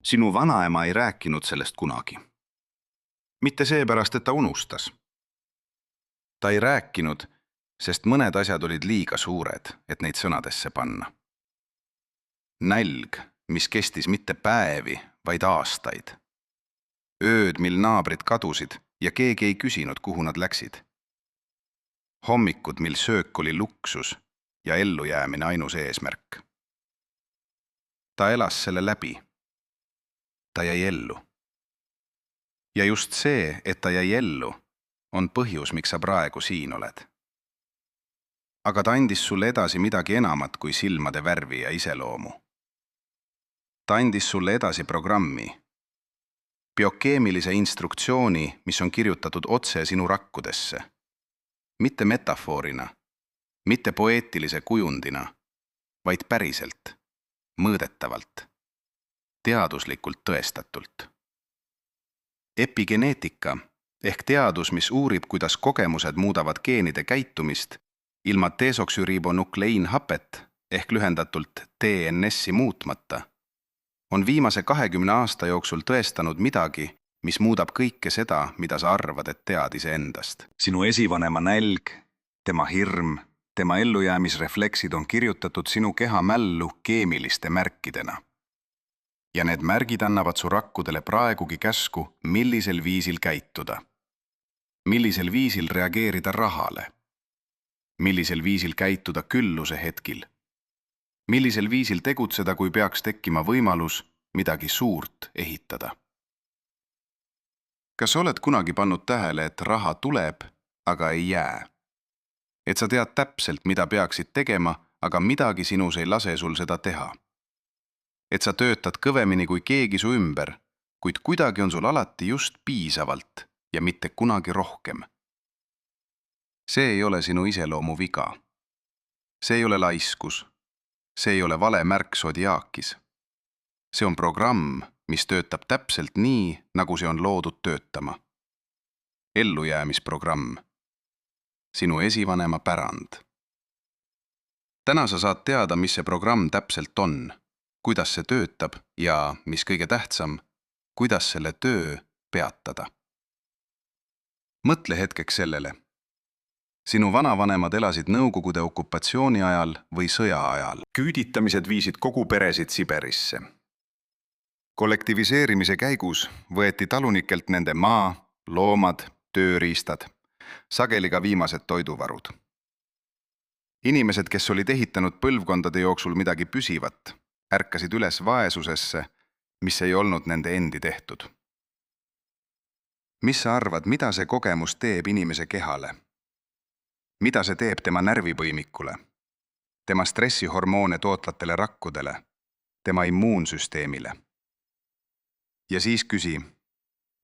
Sinu vanaema ei rääkinud sellest kunagi. Mitte seepärast, et ta unustas. Ta ei rääkinud, sest mõned asjad olid liiga suured, et neid sõnadesse panna. Nälg, mis kestis mitte päevi, vaid aastaid. Ööd, mil naabrid kadusid ja keegi ei küsinud, kuhu nad läksid. Hommikud, mil söök oli luksus ja ellujäämine ainus eesmärk. Ta elas selle läbi. Ta jäi ellu. Ja just see, et ta jäi ellu, on põhjus, miks sa praegu siin oled. Aga ta andis sulle edasi midagi enamat kui silmade värvi ja iseloomu. Ta andis sulle edasi programmi, biokeemilise instruktsiooni, mis on kirjutatud otse sinu rakkudesse. Mitte metafoorina, mitte poeetilise kujundina, vaid päriselt, mõõdetavalt, teaduslikult tõestatult. Epigeneetika ehk teadus, mis uurib, kuidas kogemused muudavad geenide käitumist, ilma desoksüribonukleiinhapet ehk lühendatult DNS-i muutmata, on viimase 20 aasta jooksul tõestanud midagi, mis muudab kõike seda, mida sa arvad, et tead iseendast. Sinu esivanema nälg, tema hirm, tema ellujäämisrefleksid on kirjutatud sinu keha mällu keemiliste märkidena. Ja need märgid annavad su rakkudele praegugi käsku, millisel viisil käituda. Millisel viisil reageerida rahale. Millisel viisil käituda külluse hetkil. Millisel viisil tegutseda, kui peaks tekkima võimalus midagi suurt ehitada. Kas oled kunagi pannud tähele, et raha tuleb, aga ei jää? Et sa tead täpselt, mida peaksid tegema, aga midagi sinus ei lase sul seda teha. Et sa töötad kõvemini kui keegi su ümber, kuid kuidagi on sul alati just piisavalt ja mitte kunagi rohkem. See ei ole sinu iseloomu viga. See ei ole laiskus. See ei ole vale märk sodiaakis. See on programm, mis töötab täpselt nii, nagu see on loodud töötama. Ellujäämisprogramm. Sinu esivanema pärand. Täna sa saad teada, mis see programm täpselt on, kuidas see töötab ja, mis kõige tähtsam, kuidas selle töö peatada. Mõtle hetkeks sellele. Sinu vanavanemad elasid Nõukogude okupatsiooni ajal või sõja ajal. Küüditamised viisid kogu peresid Siberisse. Kollektiviseerimise käigus võeti talunikelt nende maa, loomad, tööriistad, sageli ka viimased toiduvarud. Inimesed, kes olid ehitanud põlvkondade jooksul midagi püsivat, ärkasid üles vaesusesse, mis ei olnud nende endi tehtud. Mis sa arvad, mida see kogemus teeb inimese kehale? Mida see teeb tema närvipõimikule, tema stressihormoone tootvatele rakkudele, tema immuunsüsteemile? Ja siis küsi,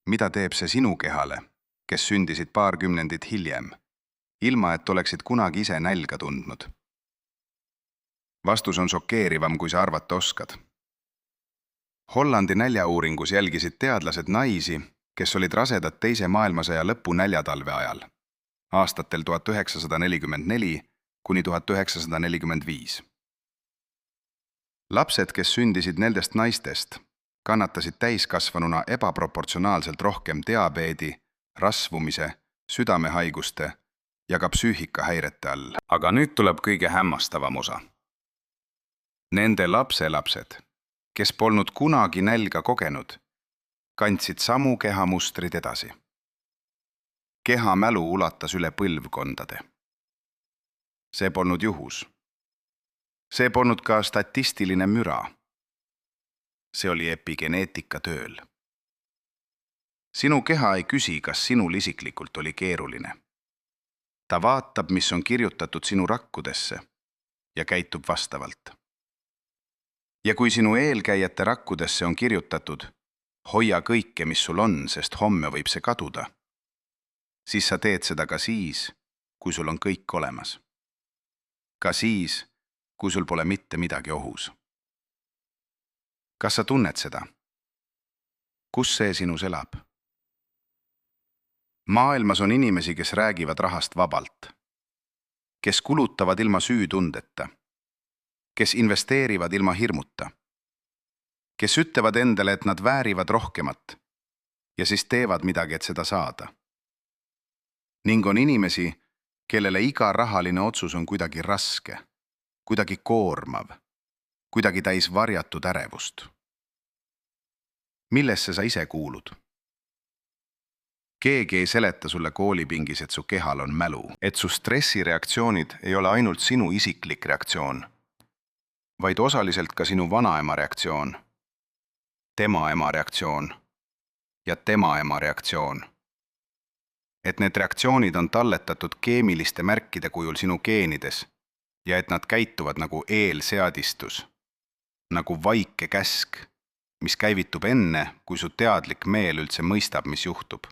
mida teeb see sinu kehale, kes sündisid paar kümnendit hiljem, ilma et oleksid kunagi ise nälga tundnud? Vastus on šokeerivam, kui sa arvata oskad. Hollandi näljauuringus jälgisid teadlased naisi, kes olid rasedad teise maailmasõja lõpu näljatalve ajal, aastatel 1944 kuni 1945. Lapsed, kes sündisid nendest naistest, kannatasid täiskasvanuna ebaproportsionaalselt rohkem diabeedi, rasvumise, südamehaiguste ja ka psüühikahäirete all. Aga nüüd tuleb kõige hämmastavam osa. Nende lapselapsed, kes polnud kunagi nälga kogenud, kandsid samu kehamustrid edasi. Kehamälu ulatas üle põlvkondade. See polnud juhus. See polnud ka statistiline müra. See oli epigeneetika tööl. Sinu keha ei küsi, kas sinul isiklikult oli keeruline. Ta vaatab, mis on kirjutatud sinu rakkudesse ja käitub vastavalt. Ja kui sinu eelkäijate rakkudesse on kirjutatud, hoia kõike, mis sul on, sest homme võib see kaduda, siis sa teed seda ka siis, kui sul on kõik olemas. Ka siis, kui sul pole mitte midagi ohus. Kas sa tunned seda? Kus see sinus elab? Maailmas on inimesi, kes räägivad rahast vabalt, kes kulutavad ilma süütundeta, kes investeerivad ilma hirmuta, kes ütlevad endale, et nad väärivad rohkemat ja siis teevad midagi, et seda saada. Ning on inimesi, kellele iga rahaline otsus on kuidagi raske, kuidagi koormav, kuidagi täis varjatud ärevust. Millesse sa ise kuulud? Keegi ei seleta sulle koolipingis, et su kehal on mälu, et su stressireaktsioonid ei ole ainult sinu isiklik reaktsioon, vaid osaliselt ka sinu vanaema reaktsioon, tema ema reaktsioon ja tema ema reaktsioon. Et need reaktsioonid on talletatud keemiliste märkide kujul sinu geenides ja et nad käituvad nagu eelseadistus, nagu vaike käsk, mis käivitub enne, kui su teadlik meel üldse mõistab, mis juhtub.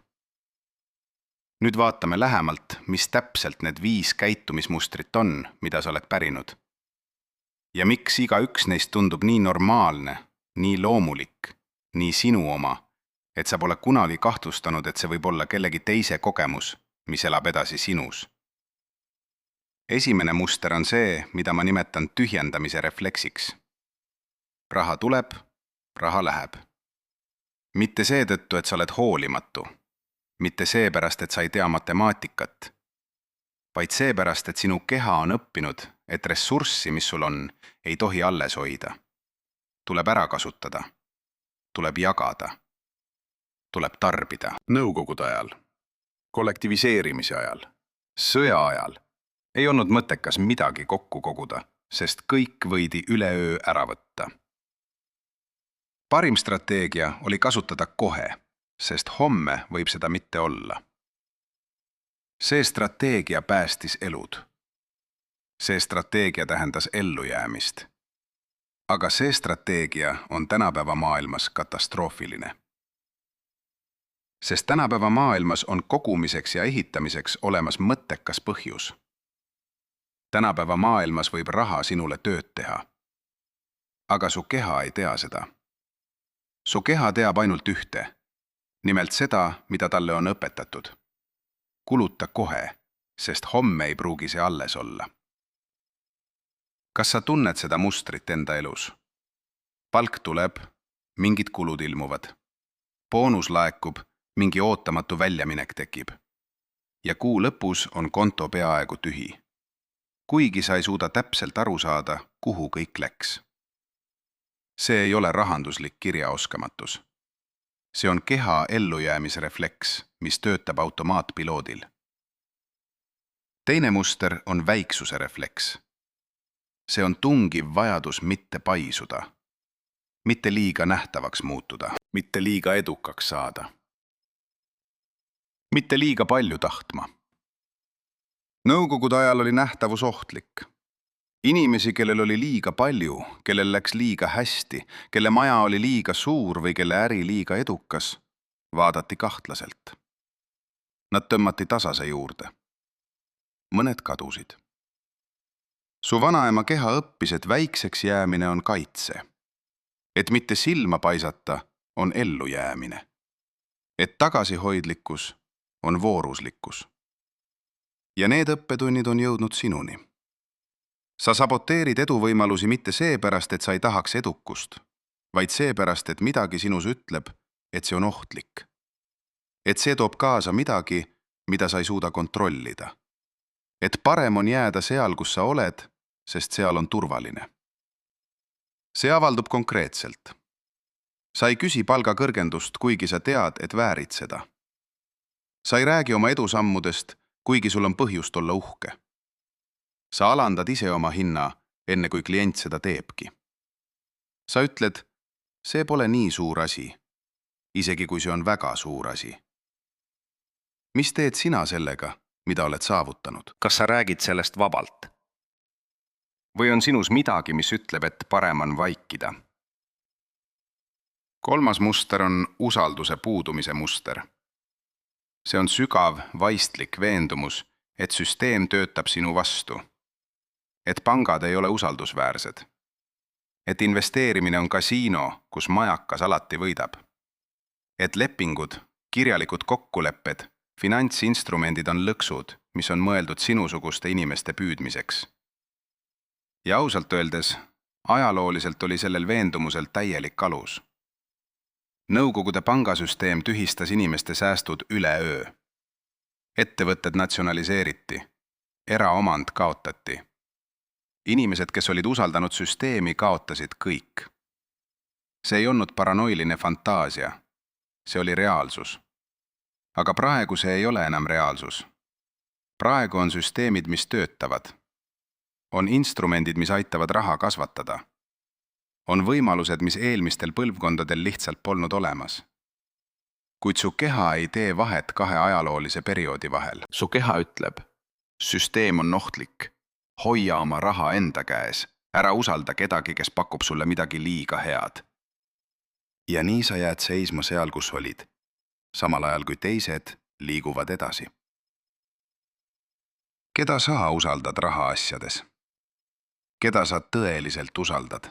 Nüüd vaatame lähemalt, mis täpselt need 5 käitumismustrit on, mida sa oled pärinud. Ja miks igaüks neist tundub nii normaalne, nii loomulik, nii sinu oma, et sa pole kunagi kahtlustanud, et see võib olla kellegi teise kogemus, mis elab edasi sinus. Esimene muster on see, mida ma nimetan tühjendamise refleksiks. Raha tuleb, raha läheb. Mitte seetõttu, et sa oled hoolimatu. Mitte seepärast, et sa ei tea matemaatikat, vaid seepärast, et sinu keha on õppinud, et ressurssi, mis sul on, ei tohi alles hoida. Tuleb ära kasutada. Tuleb jagada. Tuleb tarbida. Nõukogude ajal, kollektiviseerimise ajal, sõja ajal ei olnud mõttekas midagi kokku koguda, sest kõik võidi üleöö ära võtta. Parim strateegia oli kasutada kohe, sest homme võib seda mitte olla. See strateegia päästis elud. See strateegia tähendas ellujäämist. Aga see strateegia on tänapäeva maailmas katastroofiline. Sest tänapäeva maailmas on kogumiseks ja ehitamiseks olemas mõttekas põhjus. Tänapäeva maailmas võib raha sinule tööd teha. Aga su keha ei tea seda. Su keha teab ainult ühte. Nimelt seda, mida talle on õpetatud. Kuluta kohe, sest homme ei pruugi see alles olla. Kas sa tunned seda mustrit enda elus? Palk tuleb, mingid kulud ilmuvad. Boonus laekub, mingi ootamatu väljaminek tekib. Ja kuu lõpus on konto peaaegu tühi. Kuigi sa ei suuda täpselt aru saada, kuhu kõik läks. See ei ole rahanduslik kirjaoskamatus. See on keha ellujäämisrefleks, mis töötab automaatpiloodil. Teine muster on väiksuse refleks. See on tungiv vajadus mitte paisuda, mitte liiga nähtavaks muutuda, mitte liiga edukaks saada, mitte liiga palju tahtma. Nõukogude ajal oli nähtavus ohtlik. Inimesi, kellel oli liiga palju, kellel läks liiga hästi, kelle maja oli liiga suur või kelle äri liiga edukas, vaadati kahtlaselt. Nad tõmmati tasase juurde. Mõned kadusid. Su vanaema keha õppis, et väikseks jäämine on kaitse. Et mitte silma paisata, on ellujäämine. Et tagasihoidlikkus on vooruslikkus. Ja need õppetunnid on jõudnud sinuni. Sa saboteerid eduvõimalusi mitte seepärast, et sa ei tahaks edukust, vaid seepärast, et midagi sinus ütleb, et see on ohtlik. Et see toob kaasa midagi, mida sa ei suuda kontrollida. Et parem on jääda seal, kus sa oled, sest seal on turvaline. See avaldub konkreetselt. Sa ei küsi palgakõrgendust, kuigi sa tead, et väärid seda. Sa ei räägi oma edusammudest, kuigi sul on põhjust olla uhke. Sa alandad ise oma hinna, enne kui klient seda teebki. Sa ütled, see pole nii suur asi, isegi kui see on väga suur asi. Mis teed sina sellega, mida oled saavutanud? Kas sa räägid sellest vabalt? Või on sinus midagi, mis ütleb, et parem on vaikida? Kolmas muster on usalduse puudumise muster. See on sügav, vaistlik veendumus, et süsteem töötab sinu vastu. Et pangad ei ole usaldusväärsed. Et investeerimine on kasiino, kus majakas alati võidab. Et lepingud, kirjalikud kokkulepped, finantsinstrumendid on lõksud, mis on mõeldud sinusuguste inimeste püüdmiseks. Ja ausalt öeldes, Ajalooliselt oli sellel veendumusel täielik alus. Nõukogude pangasüsteem tühistas inimeste säästud üleöö. Ettevõtted natsionaliseeriti, eraomand kaotati. Inimesed, kes olid usaldanud süsteemi, kaotasid kõik. See ei olnud paranoiline fantaasia, see oli reaalsus. Aga praegu see ei ole enam reaalsus. Praegu on süsteemid, mis töötavad. On instrumendid, mis aitavad raha kasvatada. On võimalused, mis eelmistel põlvkondadel lihtsalt polnud olemas. Kuid su keha ei tee vahet kahe ajaloolise perioodi vahel. Su keha ütleb, süsteem on ohtlik. Hoia oma raha enda käes. Ära usalda kedagi, kes pakub sulle midagi liiga head. Ja nii sa jääd seisma seal, kus olid. Samal ajal kui teised liiguvad edasi. Keda sa usaldad rahaasjades? Keda sa tõeliselt usaldad?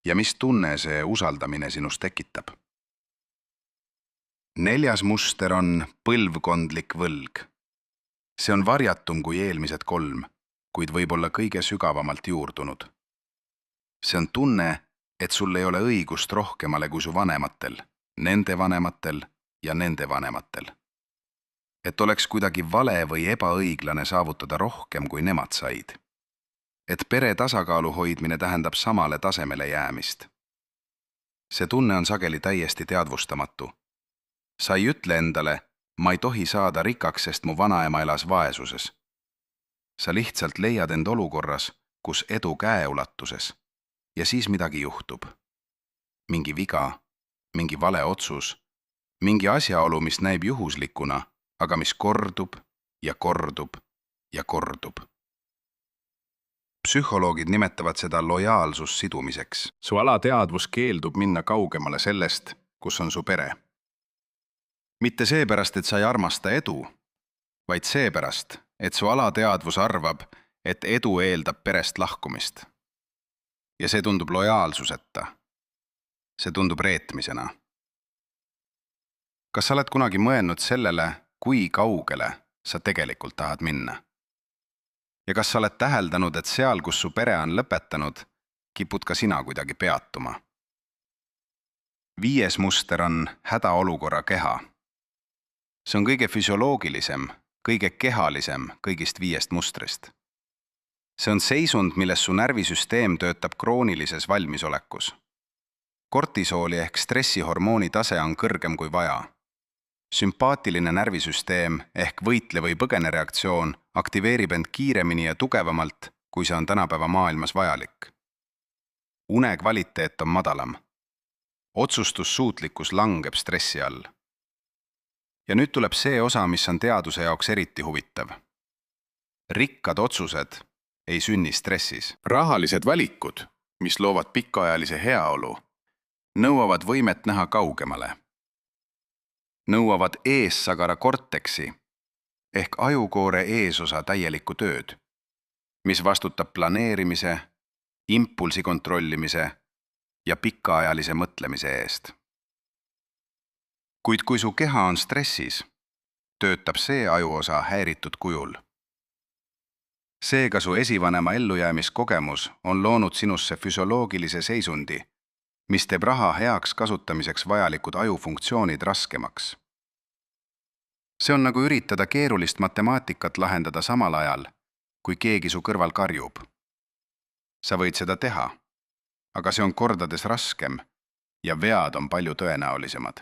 Ja mis tunne see usaldamine sinus tekitab? 4. muster on põlvkondlik võlg. See on varjatum kui eelmised 3, kuid võib-olla kõige sügavamalt juurdunud. See on tunne, et sul ei ole õigust rohkemale kui su vanematel, nende vanematel ja nende vanematel. Et oleks kuidagi vale või ebaõiglane saavutada rohkem, kui nemad said. Et pere tasakaalu hoidmine tähendab samale tasemele jäämist. See tunne on sageli täiesti teadvustamatu. Sa ei ütle endale, ma ei tohi saada rikkaks, sest mu vanaema elas vaesuses. Sa lihtsalt leiad end olukorras, kus edu käeulatuses, ja siis midagi juhtub. Mingi viga, mingi vale otsus, mingi asjaolu, mis näib juhuslikuna, aga mis kordub ja kordub ja kordub. Psühholoogid nimetavad seda lojaalsus sidumiseks. Su alateadvus keeldub minna kaugemale sellest, kus on su pere. Mitte seepärast, et sa ei armasta edu, vaid seepärast, et su alateadvus arvab, et edu eeldab perest lahkumist. Ja see tundub lojaalsuseta. See tundub reetmisena. Kas sa oled kunagi mõelnud sellele, kui kaugele sa tegelikult tahad minna? Ja kas sa oled täheldanud, et seal, kus su pere on lõpetanud, kipud ka sina kuidagi peatuma? 5. muster on hädaolukorra keha. See on kõige füsioloogilisem, kõige kehalisem kõigist 5 mustrist. See on seisund, milles su närvisüsteem töötab kroonilises valmisolekus. Kortisooli ehk stressihormooni tase on kõrgem kui vaja. Sümpaatiline närvisüsteem ehk võitle või põgene reaktsioon aktiveerib end kiiremini ja tugevamalt, kui see on tänapäeva maailmas vajalik. Une kvaliteet on madalam. Otsustussuutlikkus langeb stressi all. Ja nüüd tuleb see osa, mis on teaduse jaoks eriti huvitav. Rikkad otsused ei sünni stressis. Rahalised valikud, mis loovad pikaajalise heaolu, nõuavad võimet näha kaugemale. Nõuavad eessagara korteksi ehk ajukoore eesosa täielikku tööd, mis vastutab planeerimise, impulsi kontrollimise ja pikaajalise mõtlemise eest. Kuid kui su keha on stressis, töötab see ajuosa häiritud kujul. Seega su esivanema ellujäämiskogemus on loonud sinusse füsioloogilise seisundi, mis teeb raha heaks kasutamiseks vajalikud ajufunktsioonid raskemaks. See on nagu üritada keerulist matemaatikat lahendada samal ajal, kui keegi su kõrval karjub. Sa võid seda teha, aga see on kordades raskem ja vead on palju tõenäolisemad.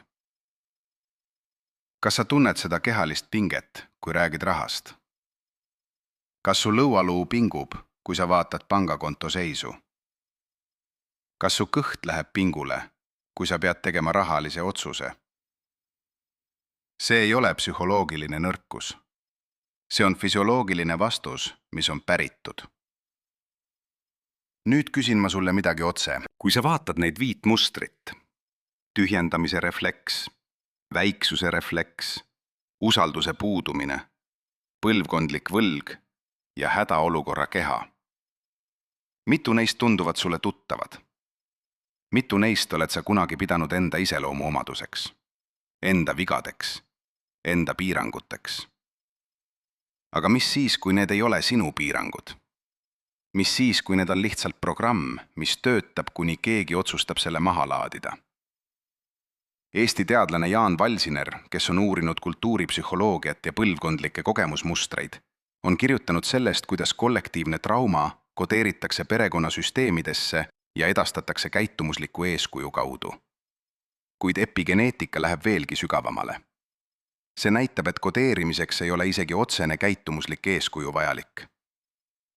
Kas sa tunned seda kehalist pinget, kui räägid rahast? Kas su lõualuu pingub, kui sa vaatad pangakonto seisu? Kas su kõht läheb pingule, kui sa pead tegema rahalise otsuse? See ei ole psühholoogiline nõrkus. See on füsioloogiline vastus, mis on päritud. Nüüd küsin ma sulle midagi otse. Kui sa vaatad neid 5 mustrit, tühjendamise refleks, väiksuse refleks, usalduse puudumine, põlvkondlik võlg ja hädaolukorra keha. Mitu neist tunduvad sulle tuttavad? Mitu neist oled sa kunagi pidanud enda iseloomu omaduseks, enda vigadeks, enda piiranguteks? Aga mis siis, kui need ei ole sinu piirangud? Mis siis, kui need on lihtsalt programm, mis töötab, kuni keegi otsustab selle maha laadida? Eesti teadlane Jaan Valsiner, kes on uurinud kultuuripsühholoogiat ja põlvkondlikke kogemusmustreid, on kirjutanud sellest, kuidas kollektiivne trauma kodeeritakse perekonnasüsteemidesse ja edastatakse käitumusliku eeskuju kaudu. Kuid epigeneetika läheb veelgi sügavamale. See näitab, et kodeerimiseks ei ole isegi otsene käitumuslik eeskuju vajalik.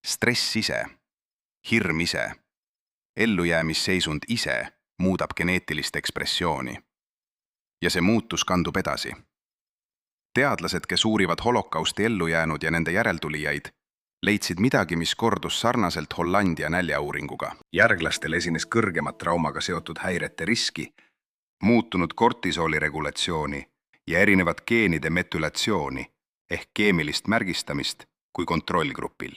Stress ise, hirm ise, ellujäämisseisund ise muudab geneetilist ekspressiooni. Ja see muutus kandub edasi. Teadlased, kes uurivad holokausti ellujäänud ja nende järeltulijaid, leidsid midagi, mis kordus sarnaselt Hollandia näljauuringuga. Järglastel esines kõrgemat traumaga seotud häirete riski, muutunud kortisooli regulatsiooni ja erinevat geenide metülatsiooni ehk keemilist märgistamist kui kontrollgrupil.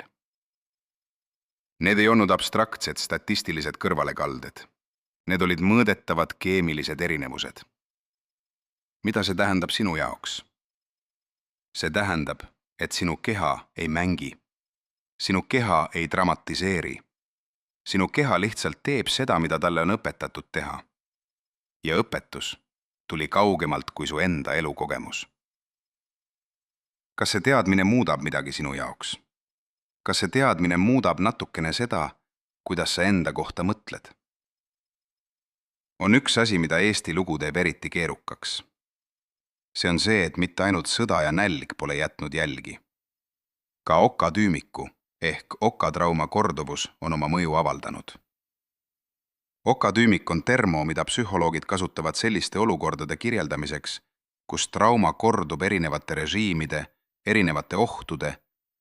Need ei olnud abstraktsed statistilised kõrvalekalded. Need olid mõõdetavad keemilised erinevused. Mida see tähendab sinu jaoks? See tähendab, et sinu keha ei mängi. Sinu keha ei dramatiseeri. Sinu keha lihtsalt teeb seda, mida talle on õpetatud teha. Ja õpetus tuli kaugemalt kui su enda elukogemus. Kas see teadmine muudab midagi sinu jaoks? Kas see teadmine muudab natukene seda, kuidas sa enda kohta mõtled? On üks asi, mida Eesti lugu teeb eriti keerukaks. See on see, et mitte ainult sõda ja nälg pole jätnud jälgi. Ka okatüümiku ehk okatrauma korduvus on oma mõju avaldanud. Okatüümik on termo, mida psühholoogid kasutavad selliste olukordade kirjeldamiseks, kus trauma kordub erinevate režiimide, erinevate ohtude,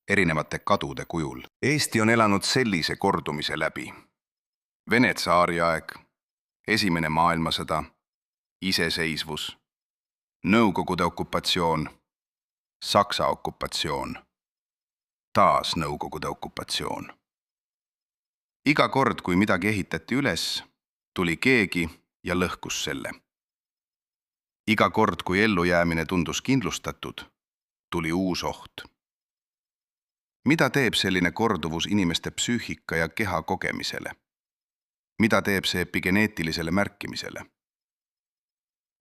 erinevate kadude kujul. Eesti on elanud sellise kordumise läbi. Vene tsaariaeg, Esimene maailmasõda, iseseisvus, Nõukogude okupatsioon, Saksa okupatsioon, taas Nõukogude okupatsioon. Iga kord, kui midagi ehitati üles, tuli keegi ja lõhkus selle. Iga kord, kui ellujäämine tundus kindlustatud, tuli uus oht. Mida teeb selline korduvus inimeste psüühika ja keha kogemisele? Mida teeb see epigeneetilisele märkimisele?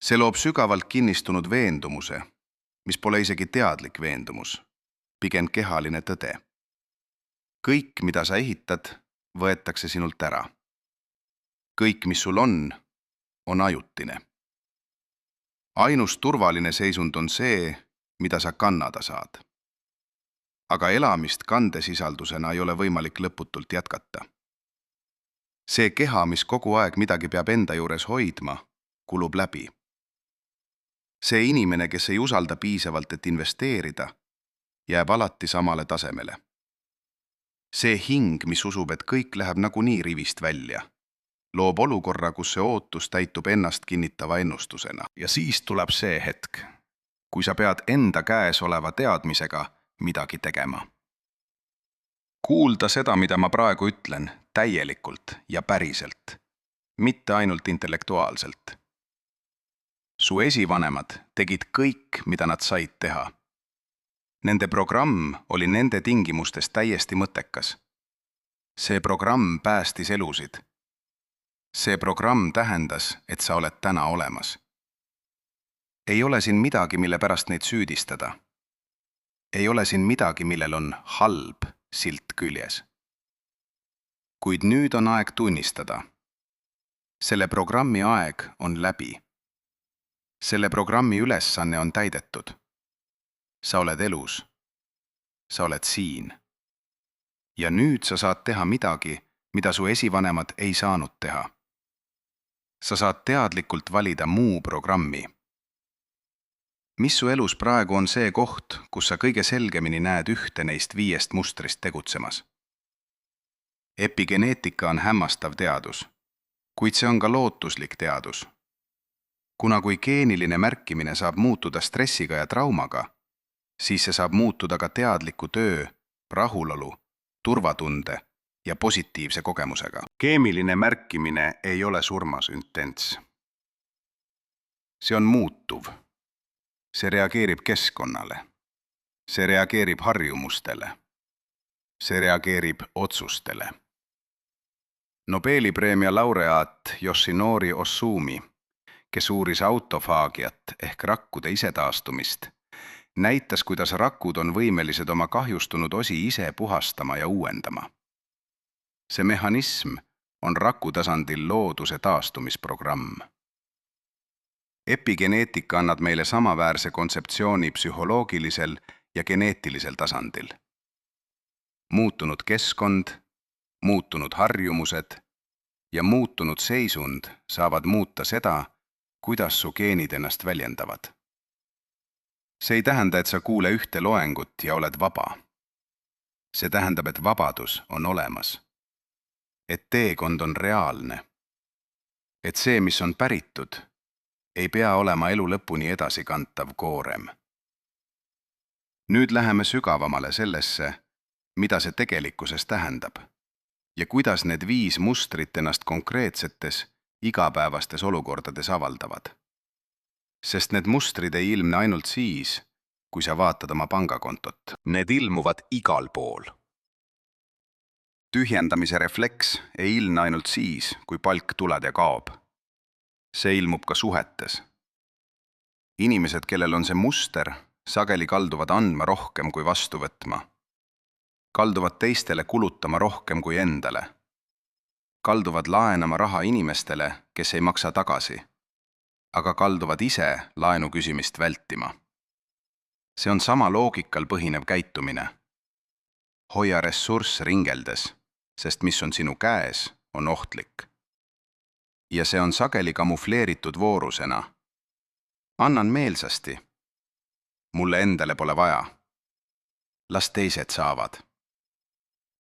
See loob sügavalt kinnistunud veendumuse, mis pole isegi teadlik veendumus, pigem kehaline tõde. Kõik, mida sa ehitad, võetakse sinult ära. Kõik, mis sul on ajutine. Ainus turvaline seisund on see, mida sa kannada saad. Aga elamist kandesisaldusena ei ole võimalik lõputult jätkata. See keha, mis kogu aeg midagi peab enda juures hoidma, kulub läbi. See inimene, kes ei usalda piisavalt, et investeerida, jääb alati samale tasemele. See hing, mis usub, et kõik läheb nagunii rivist välja, loob olukorra, kus see ootus täitub ennast kinnitava ennustusena. Ja siis tuleb see hetk, kui sa pead enda käes oleva teadmisega midagi tegema. Kuulda seda, mida ma praegu ütlen, täielikult ja päriselt, mitte ainult intellektuaalselt. Su esivanemad tegid kõik, mida nad said teha. Nende programm oli nende tingimustes täiesti mõttekas. See programm päästis elusid. See programm tähendas, et sa oled täna olemas. Ei ole siin midagi, mille pärast neid süüdistada. Ei ole siin midagi, millel on halb silt küljes. Kuid nüüd on aeg tunnistada. Selle programmi aeg on läbi. Selle programmi ülesanne on täidetud. Sa oled elus. Sa oled siin. Ja nüüd sa saad teha midagi, mida su esivanemad ei saanud teha. Sa saad teadlikult valida muu programmi. Mis su elus praegu on see koht, kus sa kõige selgemini näed ühte neist 5 mustrist tegutsemas? Epigeneetika on hämmastav teadus, kuid see on ka lootuslik teadus. Kuna kui geeniline märkimine saab muutuda stressiga ja traumaga, siis see saab muutuda ka teadliku töö, rahulolu, turvatunde ja positiivse kogemusega. Keemiline märkimine ei ole surmasüntents. See on muutuv. See reageerib keskkonnale. See reageerib harjumustele. see reageerib otsustele. Nobeli preemia laureaat Yoshinori Osumi, kes uuris autofaagiat ehk rakkude isetaastumist, näitas, kuidas rakud on võimelised oma kahjustunud osi ise puhastama ja uuendama. See mehhanism on raku tasandil looduse taastumisprogramm. Epigeneetika annab meile samaväärse kontseptsiooni psühholoogilisel ja geneetilisel tasandil. Muutunud keskkond, muutunud harjumused ja muutunud seisund saavad muuta seda, kuidas su geenid ennast väljendavad. See ei tähenda, et sa kuule ühte loengut ja oled vaba. See tähendab, et vabadus on olemas. Et teekond on reaalne. Et see, mis on päritud, ei pea olema elu lõpuni edasikantav koorem. Nüüd läheme sügavamale sellesse, mida see tegelikkuses tähendab ja kuidas need 5 mustrit ennast konkreetsetes, igapäevastes olukordades avaldavad. Sest need mustrid ei ilmne ainult siis, kui sa vaatad oma pangakontot. Need ilmuvad igal pool. Tühjendamise refleks ei ilmne ainult siis, kui palk tuleb ja kaob. See ilmub ka suhetes. Inimesed, kellel on see muster, sageli kalduvad andma rohkem kui vastu võtma. Kalduvad teistele kulutama rohkem kui endale. Kalduvad laenama raha inimestele, kes ei maksa tagasi, aga kalduvad ise laenu küsimist vältima. See on sama loogikal põhinev käitumine. Hoia ressurss ringeldes, sest mis on sinu käes, on ohtlik. Ja see on sageli kamufleeritud voorusena. Annan meelsasti. Mulle endale pole vaja. Las teised saavad.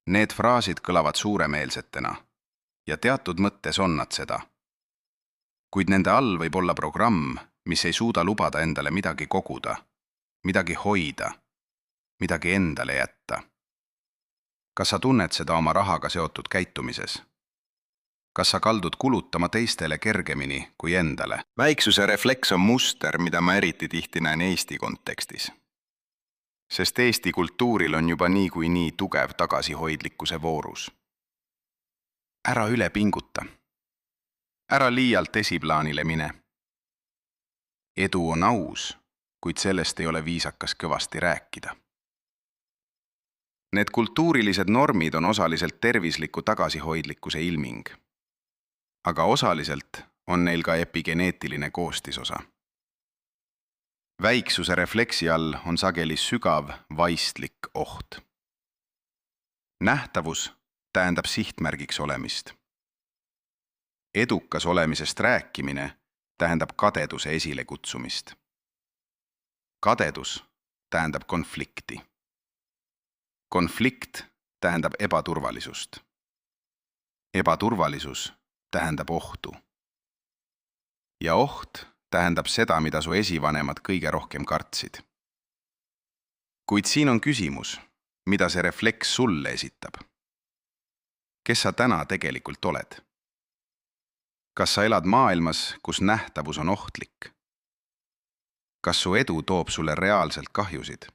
Need fraasid kõlavad suuremeelsetena ja teatud mõttes on nad seda. Kuid nende all võib olla programm, mis ei suuda lubada endale midagi koguda, midagi hoida, midagi endale jätta. Kas sa tunned seda oma rahaga seotud käitumises? Kas sa kaldud kulutama teistele kergemini kui endale? Väiksuse refleks on muster, mida ma eriti tihti näen Eesti kontekstis. Sest Eesti kultuuril on juba nii tugev tagasihoidlikkuse voorus. Ära üle pinguta. Ära liialt esiplaanile mine. Edu on aus, kuid sellest ei ole viisakas kõvasti rääkida. Need kultuurilised normid on osaliselt tervisliku tagasihoidlikkuse ilming. Aga osaliselt on neil ka epigeneetiline koostisosa. Väiksuse refleksi all on sageli sügav, vaistlik oht. Nähtavus tähendab sihtmärgiks olemist. Edukas olemisest rääkimine tähendab kadeduse esilekutsumist. Kadedus tähendab konflikti. Konflikt tähendab ebaturvalisust. Ebaturvalisus tähendab ohtu. Ja oht tähendab seda, mida su esivanemad kõige rohkem kartsid. Kuid siin on küsimus, mida see refleks sulle esitab. Kes sa täna tegelikult oled? Kas sa elad maailmas, kus nähtavus on ohtlik? Kas su edu toob sulle reaalselt kahjusid?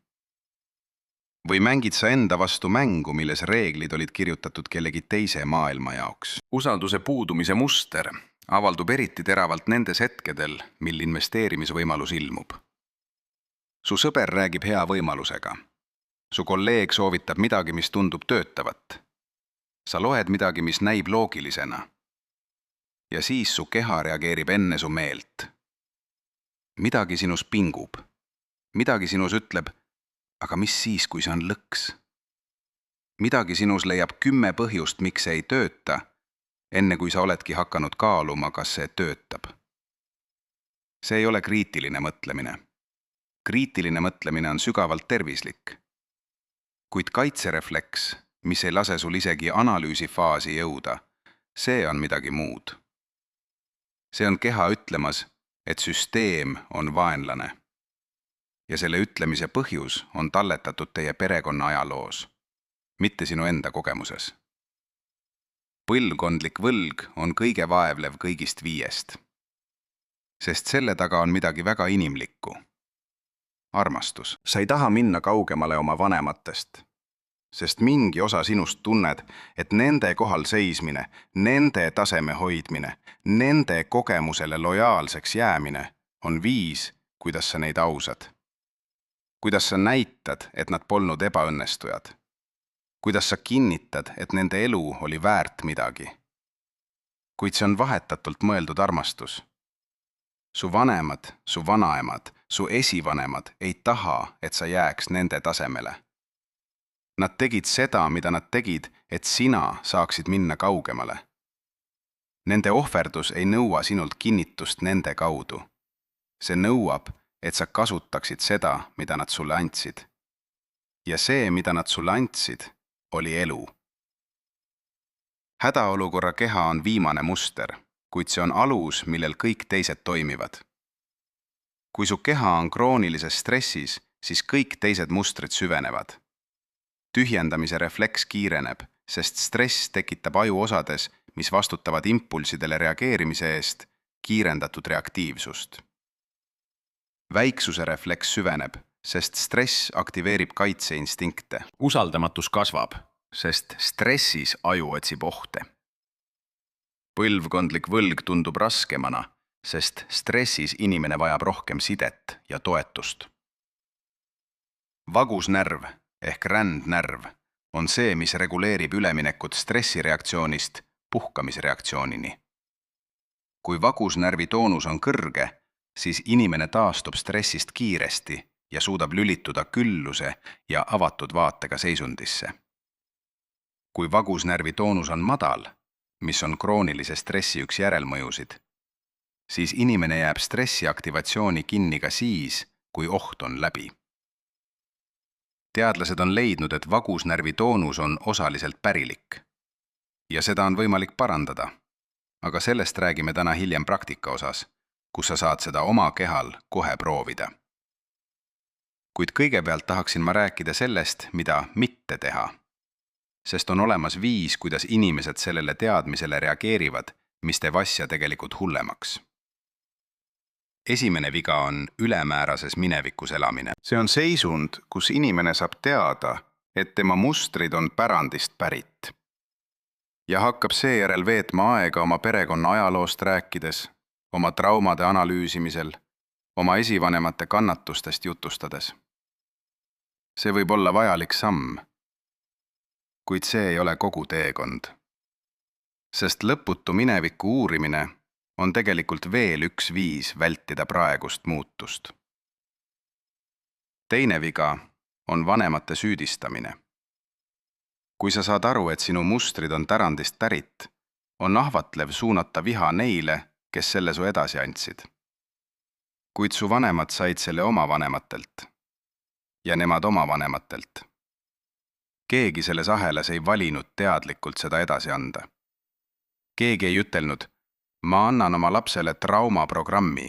Või mängid sa enda vastu mängu, milles reeglid olid kirjutatud kellegi teise maailma jaoks? Usalduse puudumise muster avaldub eriti teravalt nendes hetkedel, mil investeerimisvõimalus ilmub. Su sõber räägib hea võimalusega. Su kolleeg soovitab midagi, mis tundub töötavat. Sa loed midagi, mis näib loogilisena. Ja siis su keha reageerib enne su meelt. Midagi sinus pingub. Midagi sinus ütleb, aga mis siis, kui see on lõks? Midagi sinus leiab 10 põhjust, miks see ei tööta, enne kui sa oledki hakanud kaaluma, kas see töötab. See ei ole kriitiline mõtlemine. Kriitiline mõtlemine on sügavalt tervislik. Kuid kaitserefleks, mis ei lase sul isegi analüüsifaasi jõuda, see on midagi muud. See on keha ütlemas, et süsteem on vaenlane. Ja selle ütlemise põhjus on talletatud teie perekonna ajaloos, mitte sinu enda kogemuses. Põlvkondlik võlg on kõige vaevlev kõigist 5. Sest selle taga on midagi väga inimlikku. Armastus. Sa ei taha minna kaugemale oma vanematest. sest mingi osa sinust tunned, et nende kohal seismine, nende taseme hoidmine, nende kogemusele lojaalseks jäämine on viis, kuidas sa neid ausad. Kuidas sa näitad, et nad polnud ebaõnnestujad. Kuidas sa kinnitad, et nende elu oli väärt midagi. Kuid see on vahetatult mõeldud armastus. Su vanemad, su vanaemad, su esivanemad ei taha, et sa jääks nende tasemele. Nad tegid seda, mida nad tegid, et sina saaksid minna kaugemale. Nende ohverdus ei nõua sinult kinnitust nende kaudu. See nõuab, et sa kasutaksid seda, mida nad sulle andsid. Ja see, mida nad sulle andsid, oli elu. Hädaolukorra keha on viimane muster, kuid see on alus, millel kõik teised toimivad. Kui su keha on kroonilises stressis, siis kõik teised mustrid süvenevad. Tühjendamise refleks kiireneb, sest stress tekitab ajuosades, mis vastutavad impulsidele reageerimise eest, kiirendatud reaktiivsust. Väiksuse refleks süveneb, sest stress aktiveerib kaitseinstinkte. Usaldamatus kasvab, sest stressis aju otsib ohte. Põlvkondlik võlg tundub raskemana, sest stressis inimene vajab rohkem sidet ja toetust. Vagusnärv ehk rändnärv on see, mis reguleerib üleminekut stressireaktsioonist puhkamisreaktsioonini. Kui vagusnärvi toonus on kõrge, siis inimene taastub stressist kiiresti ja suudab lülituda külluse ja avatud vaatega seisundisse. Kui vagusnärvi toonus on madal, mis on kroonilise stressi üks järelmõjusid, siis inimene jääb stressiaktivatsiooni kinni ka siis, kui oht on läbi. Teadlased on leidnud, et vagusnärvi toonus on osaliselt pärilik. Ja seda on võimalik parandada, aga sellest räägime täna hiljem praktika osas, kus sa saad seda oma kehal kohe proovida. Kuid kõigepealt tahaksin ma rääkida sellest, mida mitte teha. Sest on olemas viis, kuidas inimesed sellele teadmisele reageerivad, mis teeb asja tegelikult hullemaks. Esimene viga on ülemäärases minevikus elamine. See on seisund, kus inimene saab teada, et tema mustrid on pärandist pärit. Ja hakkab seejärel veetma aega oma perekonna ajaloost rääkides, oma traumade analüüsimisel, oma esivanemate kannatustest jutustades. See võib olla vajalik samm, kuid see ei ole kogu teekond. Sest lõputu mineviku uurimine on tegelikult veel üks viis vältida praegust muutust. Teine viga on vanemate süüdistamine. Kui sa saad aru, et sinu mustrid on pärandist pärit, on ahvatlev suunata viha neile, kes selle su edasi andsid. Kuid su vanemad said selle oma vanematelt ja nemad oma vanematelt. Keegi selles ahelas ei valinud teadlikult seda edasi anda. Keegi ei ütelnud, ma annan oma lapsele traumaprogrammi.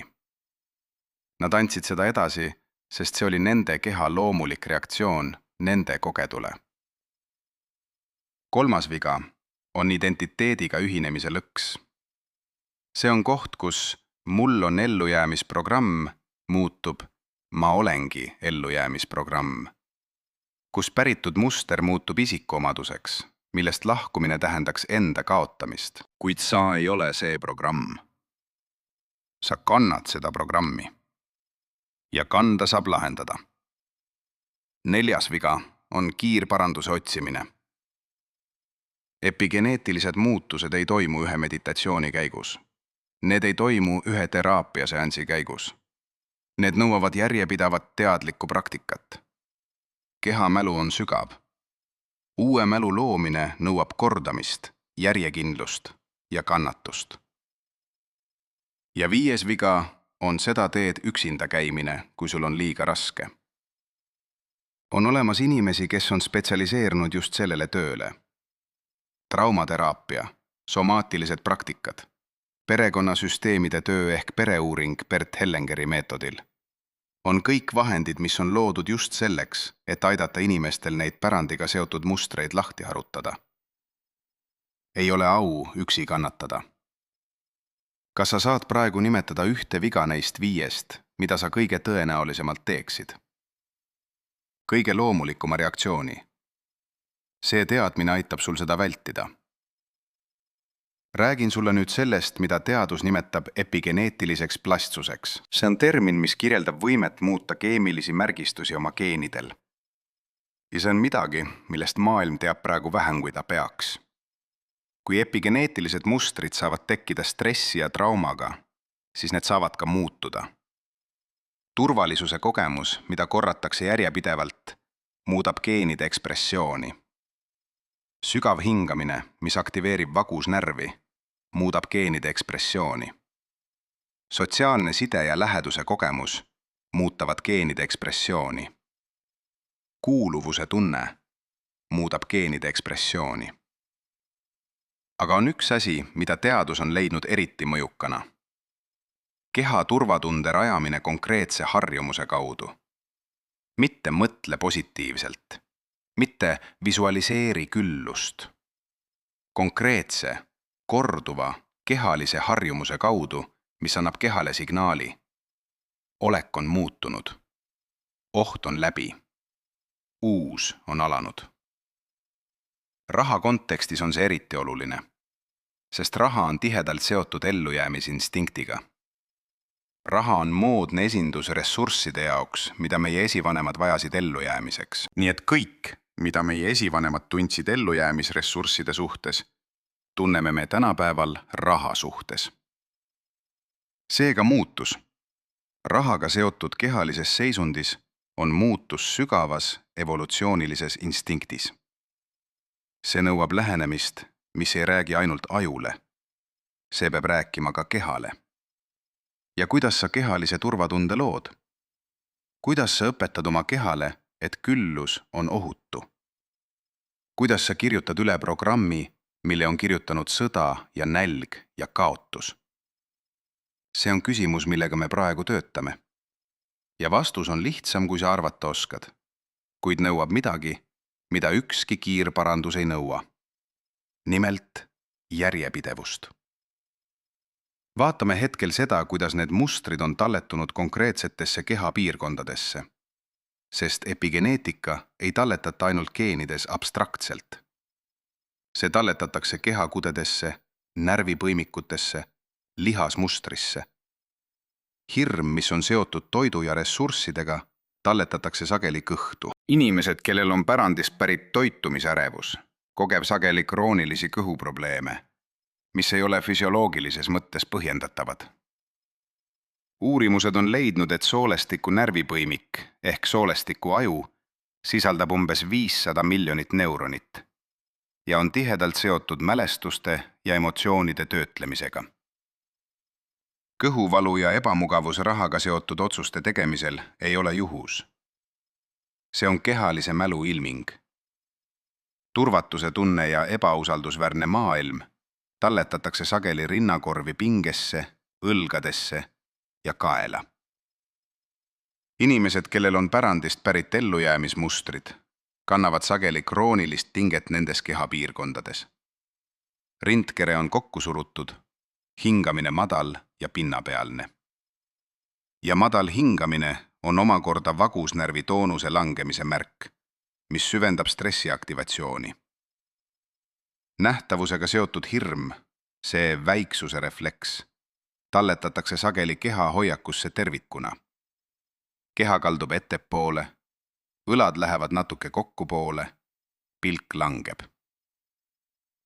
Nad andsid seda edasi, sest see oli nende keha loomulik reaktsioon nende kogedule. Kolmas viga on identiteediga ühinemise lõks. See on koht, kus mul on ellujäämisprogramm muutub ma olengi ellujäämisprogramm. Kus päritud muster muutub isikuomaduseks, millest lahkumine tähendaks enda kaotamist. Kuid sa ei ole see programm. Sa kannad seda programmi. Ja kanda saab lahendada. Neljas viga on kiirparanduse otsimine. Epigeneetilised muutused ei toimu ühe meditatsiooni käigus. Need ei toimu ühe teraapiaseansi käigus. Need nõuavad järjepidavat teadlikku praktikat. Kehamälu on sügav. Uue mälu loomine nõuab kordamist, järjekindlust ja kannatust. Ja viies viga on seda teed üksinda käimine, kui sul on liiga raske. On olemas inimesi, kes on spetsialiseerunud just sellele tööle. Traumateraapia, somaatilised praktikad, perekonnasüsteemide töö ehk pereuuring Bert Hellengeri meetodil. On kõik vahendid, mis on loodud just selleks, et aidata inimestel neid pärandiga seotud mustreid lahti harutada. Ei ole au üksi kannatada. Kas sa saad praegu nimetada ühte viga neist viiest, mida sa kõige tõenäolisemalt teeksid? Kõige loomulikuma reaktsiooni. see teadmine aitab sul seda vältida. Räägin sulle nüüd sellest, mida teadus nimetab epigeneetiliseks plastsuseks. See on termin, mis kirjeldab võimet muuta keemilisi märgistusi oma geenidel. Ja see on midagi, millest maailm teab praegu vähem, kui ta peaks. Kui epigeneetilised mustrid saavad tekkida stressi ja traumaga, siis need saavad ka muutuda. Turvalisuse kogemus, mida korratakse järjepidevalt, muudab geenide ekspressiooni. Sügav hingamine, mis aktiveerib vagusnärvi, muudab geenide ekspressiooni. Sotsiaalne side ja läheduse kogemus muutavad geenide ekspressiooni. Kuuluvuse tunne muudab geenide ekspressiooni. Aga on üks asi, mida teadus on leidnud eriti mõjukana. Keha turvatunde rajamine konkreetse harjumuse kaudu. Mitte mõtle positiivselt. Mitte visualiseeri küllust. Konkreetse, korduva, kehalise harjumuse kaudu, mis annab kehale signaali. Olek on muutunud. Oht on läbi. Uus on alanud. Raha kontekstis on see eriti oluline, sest raha on tihedalt seotud ellujäämisinstinktiga. Raha on moodne esindus ressursside jaoks, mida meie esivanemad vajasid ellujäämiseks. Nii et kõik, mida meie esivanemad tundsid ellujäämisressursside suhtes, tunneme me tänapäeval raha suhtes. Seega muutus. Rahaga seotud kehalises seisundis on muutus sügavas evolutsioonilises instinktis. See nõuab lähenemist, mis ei räägi ainult ajule. See peab rääkima ka kehale. Ja kuidas sa kehalise turvatunde lood? Kuidas sa õpetad oma kehale, et küllus on ohutu? Kuidas sa kirjutad üle programmi, mille on kirjutanud sõda ja nälg ja kaotus? See on küsimus, millega me praegu töötame. Ja vastus on lihtsam, kui sa arvata oskad, kuid nõuab midagi, mida ükski kiirparandus ei nõua. Nimelt järjepidevust. Vaatame hetkel seda, kuidas need mustrid on talletunud konkreetsetesse kehapiirkondadesse, sest epigeneetika ei talletata ainult geenides abstraktselt. See talletatakse kehakudedesse, närvipõimikutesse, lihasmustrisse. Hirm, mis on seotud toidu ja ressurssidega, talletatakse sageli kõhtu. Inimesed, kellel on pärandist pärit toitumisärevus, kogeb sageli kroonilisi kõhuprobleeme, mis ei ole füsioloogilises mõttes põhjendatavad. Uurimused on leidnud, et soolestiku närvipõimik ehk soolestiku aju sisaldab umbes 500 miljonit neuronit ja on tihedalt seotud mälestuste ja emotsioonide töötlemisega. Kõhuvalu ja ebamugavus rahaga seotud otsuste tegemisel ei ole juhus. See on kehalise mälu ilming. Turvatuse tunne ja ebausaldusväärne maailm talletatakse sageli rinnakorvi pingesse, õlgadesse ja kaela. Inimesed, kellel on pärandist pärit ellujäämismustrid, kannavad sageli kroonilist pinget nendes kehapiirkondades. Rindkere on kokku surutud, hingamine madal ja pinnapealne. Ja madal hingamine on omakorda vagusnärvi toonuse langemise märk, mis süvendab stressiaktivatsiooni. Nähtavusega seotud hirm, see väiksuse refleks, talletatakse sageli keha hoiakusse tervikuna. Keha kaldub ettepoole, õlad lähevad natuke kokkupoole, pilk langeb.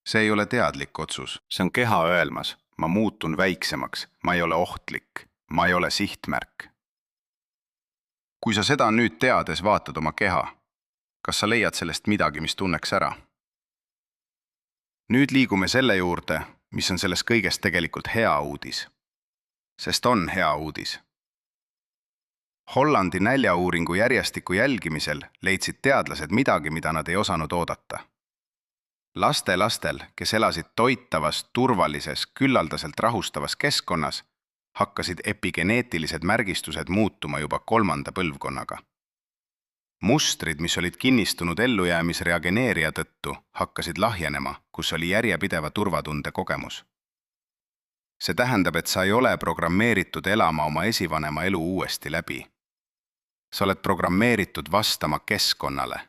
See ei ole teadlik otsus, see on keha öelmas, ma muutun väiksemaks, ma ei ole ohtlik, ma ei ole sihtmärk. Kui sa seda nüüd teades vaatad oma keha, kas sa leiad sellest midagi, mis tunneks ära? Nüüd liigume selle juurde, mis on selles kõigest tegelikult hea uudis. Sest on hea uudis. Hollandi näljauuringu järjestiku jälgimisel leidsid teadlased midagi, mida nad ei osanud oodata. Lastel, kes elasid toitavas, turvalises, küllaldaselt rahustavas keskkonnas, hakkasid epigeneetilised märgistused muutuma juba 3. põlvkonnaga. Mustrid, mis olid kinnistunud ellujäämisreageneerija tõttu, hakkasid lahjenema, kus oli järjepideva turvatunde kogemus. See tähendab, et sa ei ole programmeeritud elama oma esivanema elu uuesti läbi. Sa oled programmeeritud vastama keskkonnale.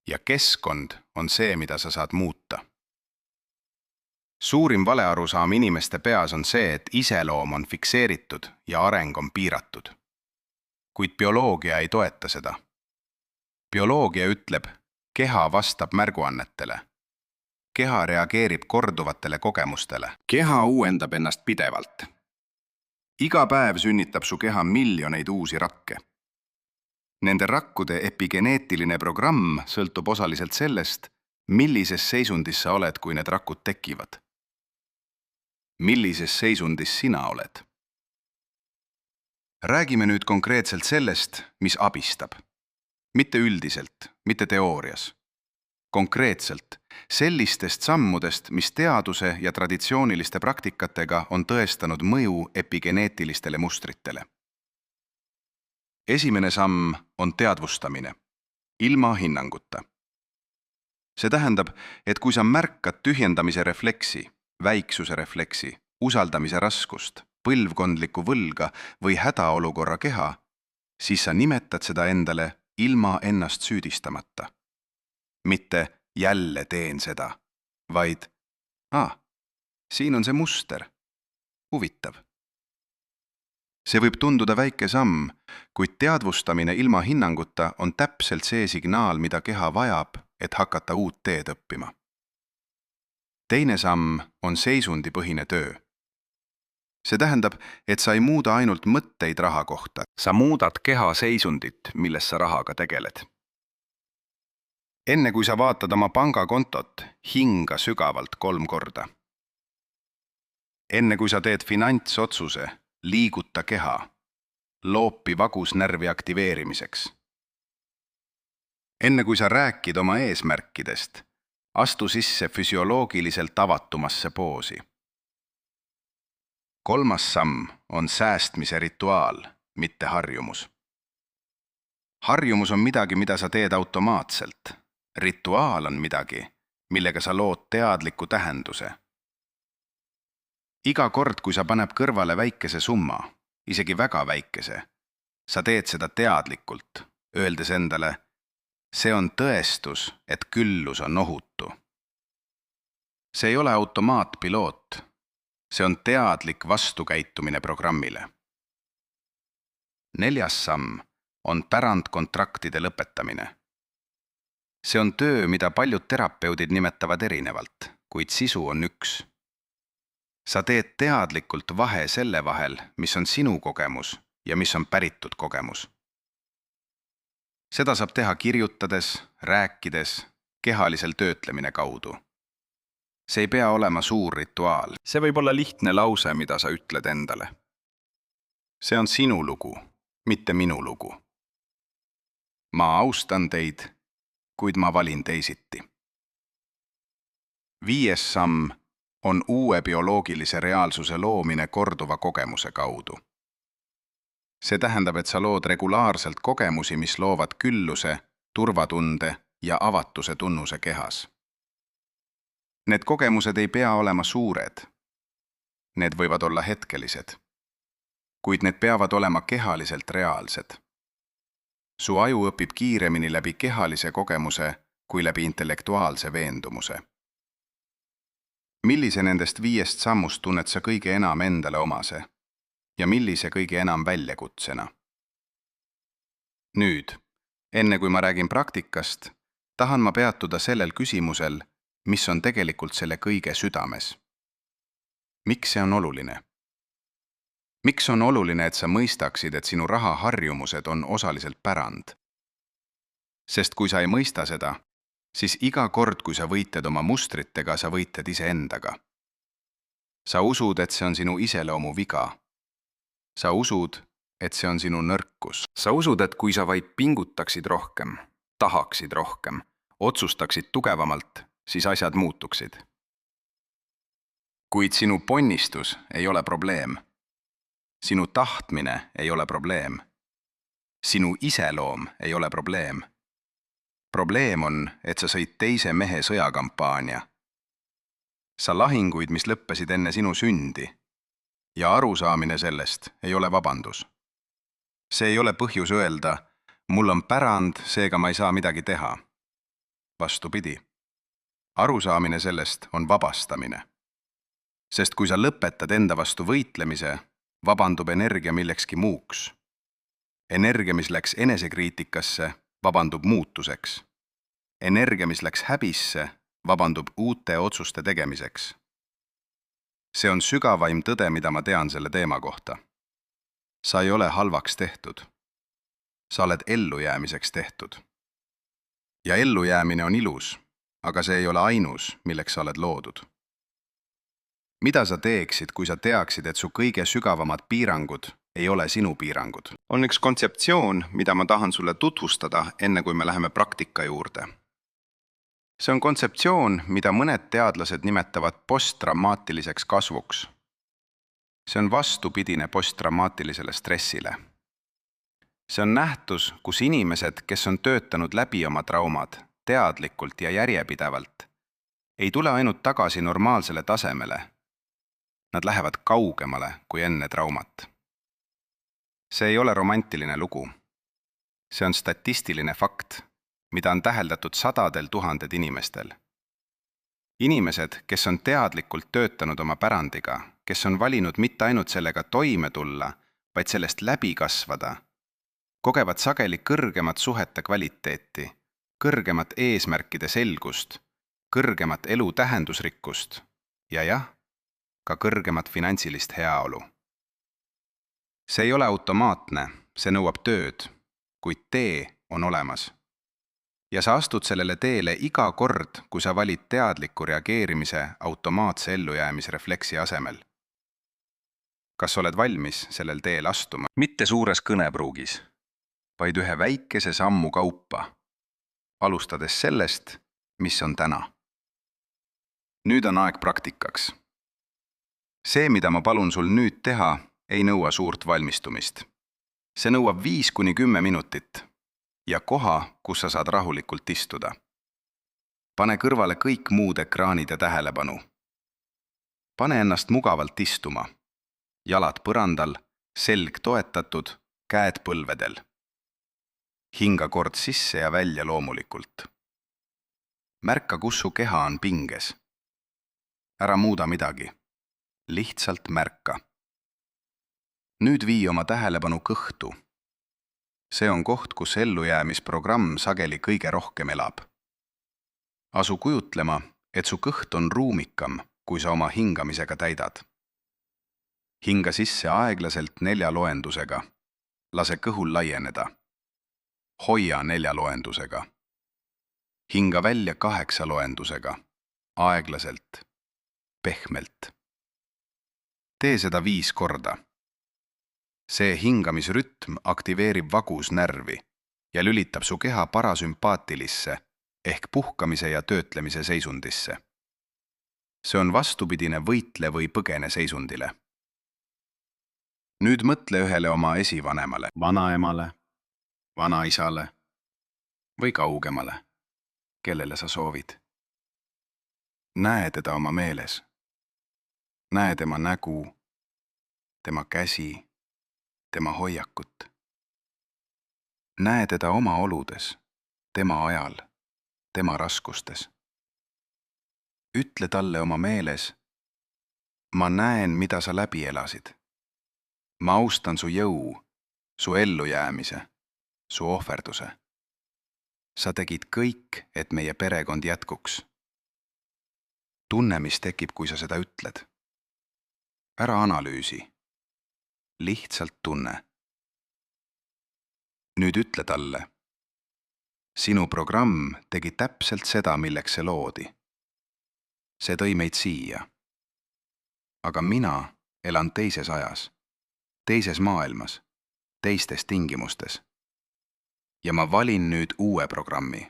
ja keskkond on see, mida sa saad muuta. Suurim valearusaam inimeste peas on see, et iseloom on fikseeritud ja areng on piiratud. Kuid bioloogia ei toeta seda. Bioloogia ütleb, keha vastab märguannetele. Keha reageerib korduvatele kogemustele. Keha uuendab ennast pidevalt. Iga päev sünnitab su keha miljoneid uusi rakke. Nende rakkude epigeneetiline programm sõltub osaliselt sellest, millises seisundis sa oled, kui need rakud tekivad. Millises seisundis sina oled? Räägime nüüd konkreetselt sellest, mis abistab. Mitte üldiselt, mitte teoorias. Konkreetselt sellistest sammudest, mis teaduse ja traditsiooniliste praktikatega on tõestanud mõju epigeneetilistele mustritele. Esimene samm on teadvustamine, ilma hinnanguta. See tähendab, et kui sa märkad tühjendamise refleksi, väiksuse refleksi, usaldamise raskust, põlvkondlikku võlga või hädaolukorra keha, siis sa nimetad seda endale ilma ennast süüdistamata. Mitte jälle teen seda, vaid siin on see muster. Huvitav. See võib tunduda väike samm, kuid teadvustamine ilma hinnanguta on täpselt see signaal, mida keha vajab, et hakata uut teed õppima. Teine samm on seisundipõhine töö. See tähendab, et sa ei muuda ainult mõtteid raha kohta. Sa muudad keha seisundit, milles sa rahaga tegeled. Enne kui sa vaatad oma pangakontot, hinga sügavalt 3 korda. Enne kui sa teed finantsotsuse, liiguta keha, loopi vagusnärvi aktiveerimiseks. Enne kui sa rääkid oma eesmärkidest, astu sisse füsioloogiliselt avatumasse poosi. 3. samm on säästmise rituaal, mitte harjumus. Harjumus on midagi, mida sa teed automaatselt. Rituaal on midagi, millega sa lood teadliku tähenduse. Iga kord, kui sa paneb kõrvale väikese summa, isegi väga väikese, sa teed seda teadlikult, öeldes endale, see on tõestus, et küllus on ohutu. See ei ole automaatpiloot, see on teadlik vastukäitumine programmile. 4. samm on pärandkontraktide lõpetamine. See on töö, mida paljud terapeudid nimetavad erinevalt, kuid sisu on üks. Sa teed teadlikult vahe selle vahel, mis on sinu kogemus ja mis on päritud kogemus. Seda saab teha kirjutades, rääkides, kehalisel töötlemine kaudu. See ei pea olema suur rituaal. See võib olla lihtne lause, mida sa ütled endale. See on sinu lugu, mitte minu lugu. Ma austan teid, kuid ma valin teisiti. 5. samm on uue bioloogilise reaalsuse loomine korduva kogemuse kaudu. See tähendab, et sa lood regulaarselt kogemusi, mis loovad külluse, turvatunde ja avatuse tunnuse kehas. Need kogemused ei pea olema suured. Need võivad olla hetkelised. Kuid need peavad olema kehaliselt reaalsed. Su aju õpib kiiremini läbi kehalise kogemuse kui läbi intellektuaalse veendumuse. Millise nendest 5 sammust tunned sa kõige enam endale omase ja millise kõige enam väljakutsena? Nüüd, enne kui ma räägin praktikast, tahan ma peatuda sellel küsimusel, mis on tegelikult selle kõige südames. Miks see on oluline? Miks on oluline, et sa mõistaksid, et sinu rahaharjumused on osaliselt pärand? Sest kui sa ei mõista seda, siis iga kord, kui sa võitled oma mustritega, sa võitled iseendaga. Sa usud, et see on sinu iseloomu viga. Sa usud, et see on sinu nõrkus. Sa usud, et kui sa vaid pingutaksid rohkem, tahaksid rohkem, otsustaksid tugevamalt, siis asjad muutuksid. Kuid sinu ponnistus ei ole probleem. Sinu tahtmine ei ole probleem. Sinu iseloom ei ole probleem. Probleem on, et sa sõid teise mehe sõjakampaania. Sa lahinguid, mis lõppesid enne sinu sündi, ja arusaamine sellest ei ole vabandus. See ei ole põhjus öelda, mul on pärand, seega ma ei saa midagi teha. vastupidi. Arusaamine sellest on vabastamine. Sest kui sa lõpetad enda vastu võitlemise, vabandub energia millekski muuks. Energia, mis läks enesekriitikasse, vabandub muutuseks. Energia, mis läks häbisse, vabandub uute otsuste tegemiseks. See on sügavaim tõde, mida ma tean selle teema kohta. Sa ei ole halvaks tehtud. Sa oled ellujäämiseks tehtud. Ja ellujäämine on ilus, aga see ei ole ainus, milleks sa oled loodud. Mida sa teeksid, kui sa teaksid, et su kõige sügavamad piirangud ei ole sinu piirangud? On üks kontseptsioon, mida ma tahan sulle tutvustada, enne kui me läheme praktika juurde. See on kontseptsioon, mida mõned teadlased nimetavad posttraumaatiliseks kasvuks. See on vastupidine posttraumaatilisele stressile. See on nähtus, kus inimesed, kes on töötanud läbi oma traumad, teadlikult ja järjepidevalt, ei tule ainult tagasi normaalsele tasemele. Nad lähevad kaugemale kui enne traumat. See ei ole romantiline lugu. See on statistiline fakt, mida on täheldatud sadadel tuhanded inimestel. Inimesed, kes on teadlikult töötanud oma pärandiga, kes on valinud mitte ainult sellega toime tulla, vaid sellest läbi kasvada, kogevad sageli kõrgemat suhete kvaliteeti, kõrgemat eesmärkide selgust, kõrgemat elu tähendusrikkust ja jah, ka kõrgemat finantsilist heaolu. See ei ole automaatne, see nõuab tööd, kuid tee on olemas. Ja sa astud sellele teele iga kord, kui sa valid teadliku reageerimise automaatse ellujäämisrefleksi asemel. Kas oled valmis sellel teel astuma? Mitte suures kõnepruugis, vaid ühe väikese sammu kaupa, alustades sellest, mis on täna. Nüüd on aeg praktikaks. See, mida ma palun sul nüüd teha, ei nõua suurt valmistumist. See nõuab 5–10 minutit ja koha, kus sa saad rahulikult istuda. Pane kõrvale kõik muud ekraanid ja tähelepanu. Pane ennast mugavalt istuma. Jalad põrandal, selg toetatud, käed põlvedel. Hinga kord sisse ja välja loomulikult. Märka, kus su keha on pinges. Ära muuda midagi. Lihtsalt märka. Nüüd vii oma tähelepanu kõhtu. See on koht, kus ellujäämisprogramm sageli kõige rohkem elab. Asu kujutlema, et su kõht on ruumikam, kui sa oma hingamisega täidad. Hinga sisse aeglaselt 4 loendusega. Lase kõhul laieneda. Hoia 4 loendusega. Hinga välja 8 loendusega. Aeglaselt. Pehmelt. Tee seda 5 korda. See hingamisrütm aktiveerib vagusnärvi ja lülitab su keha parasümpaatilisse ehk puhkamise ja töötlemise seisundisse. See on vastupidine võitle või põgene seisundile. Nüüd mõtle ühele oma esivanemale, vanaemale, vanaisale või kaugemale, kellele sa soovid. Näe teda oma meeles. Näe tema nägu, tema käsi, tema hoiakut. Näe teda oma oludes, tema ajal, tema raskustes. Ütle talle oma meeles, ma näen, mida sa läbi elasid. Ma austan su jõu, su ellujäämise, su ohverduse. Sa tegid kõik, et meie perekond jätkuks. Tunne, mis tekib, kui sa seda ütled. Ära analüüsi. Lihtsalt tunne. Nüüd ütle talle. Sinu programm tegi täpselt seda, milleks see loodi. See tõi meid siia. Aga mina elan teises ajas, teises maailmas, teistes tingimustes. Ja ma valin nüüd uue programmi.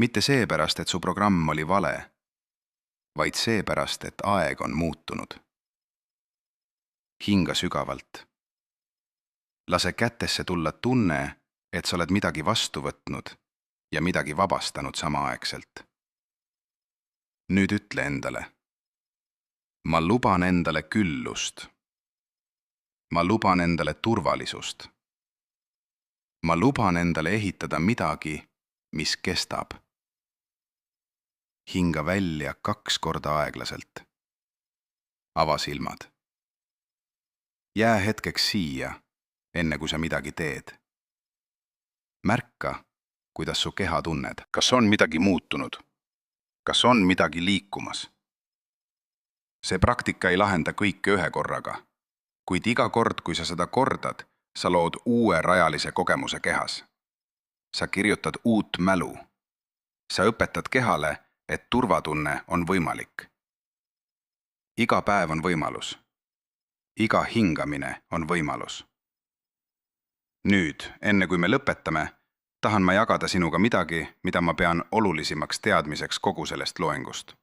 Mitte seepärast, et su programm oli vale, vaid seepärast, et aeg on muutunud. Hinga sügavalt. Lase kätesse tulla tunne, et sa oled midagi vastu võtnud ja midagi vabastanud samaaegselt. Nüüd ütle endale. Ma luban endale küllust. Ma luban endale turvalisust. Ma luban endale ehitada midagi, mis kestab. hinga välja 2 korda aeglaselt. Ava silmad. Jää hetkeks siia, enne kui sa midagi teed. Märka, kuidas su keha tunned. Kas on midagi muutunud? Kas on midagi liikumas? See praktika ei lahenda kõike ühe korraga, kuid iga kord, kui sa seda kordad, sa lood uue rajalise kogemuse kehas. Sa kirjutad uut mälu. Sa õpetad kehale, et turvatunne on võimalik. Iga päev on võimalus. Iga hingamine on võimalus. Nüüd, enne kui me lõpetame, tahan ma jagada sinuga midagi, mida ma pean olulisimaks teadmiseks kogu sellest loengust.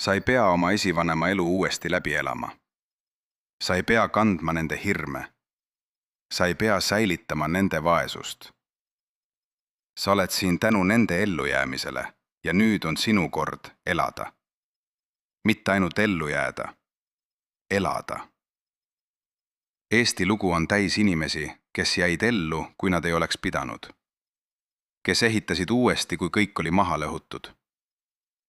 Sa ei pea oma esivanema elu uuesti läbi elama. Sa ei pea kandma nende hirme. Sa ei pea säilitama nende vaesust. Sa oled siin tänu nende ellujäämisele ja nüüd on sinu kord elada. Mitte ainult ellu jääda. Elada. Eesti lugu on täis inimesi, kes jäid ellu, kui nad ei oleks pidanud. Kes ehitasid uuesti, kui kõik oli maha lõhutud.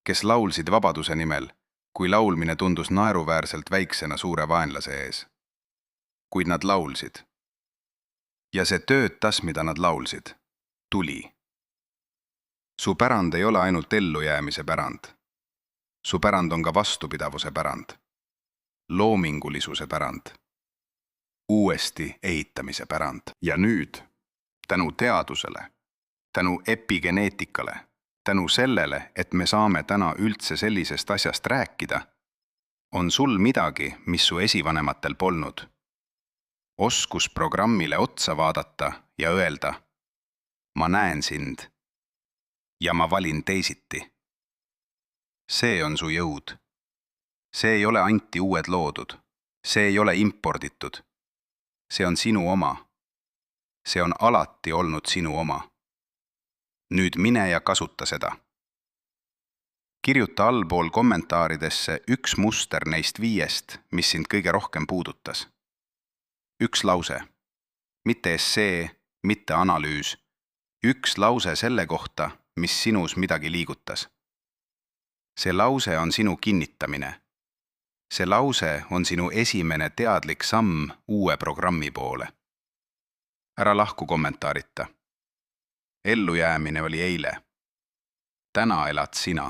Kes laulsid vabaduse nimel, kui laulmine tundus naeruväärselt väiksena suure vaenlase ees. Kuid nad laulsid. Ja see töötas, mida nad laulsid. Tuli. Su pärand ei ole ainult ellujäämise pärand. Su pärand on ka vastupidavuse pärand. Loomingulisuse pärand. Uuesti ehitamise pärand. Ja nüüd, tänu teadusele, tänu epigeneetikale, tänu sellele, et me saame täna üldse sellisest asjast rääkida, on sul midagi, mis su esivanematel polnud. Oskus programmile otsa vaadata ja öelda, ma näen sind ja ma valin teisiti. See on su jõud. See ei ole anti uued loodud. See ei ole imporditud. See on sinu oma. See on alati olnud sinu oma. Nüüd mine ja kasuta seda. Kirjuta allpool kommentaaridesse üks muster neist 5, mis sind kõige rohkem puudutas. Üks lause. Mitte essee, mitte analüüs. Üks lause selle kohta, mis sinus midagi liigutas. See lause on sinu kinnitamine. See lause on sinu esimene teadlik samm uue programmi poole. Ära lahku kommentaarita. Ellujäämine oli eile. Täna elad sina.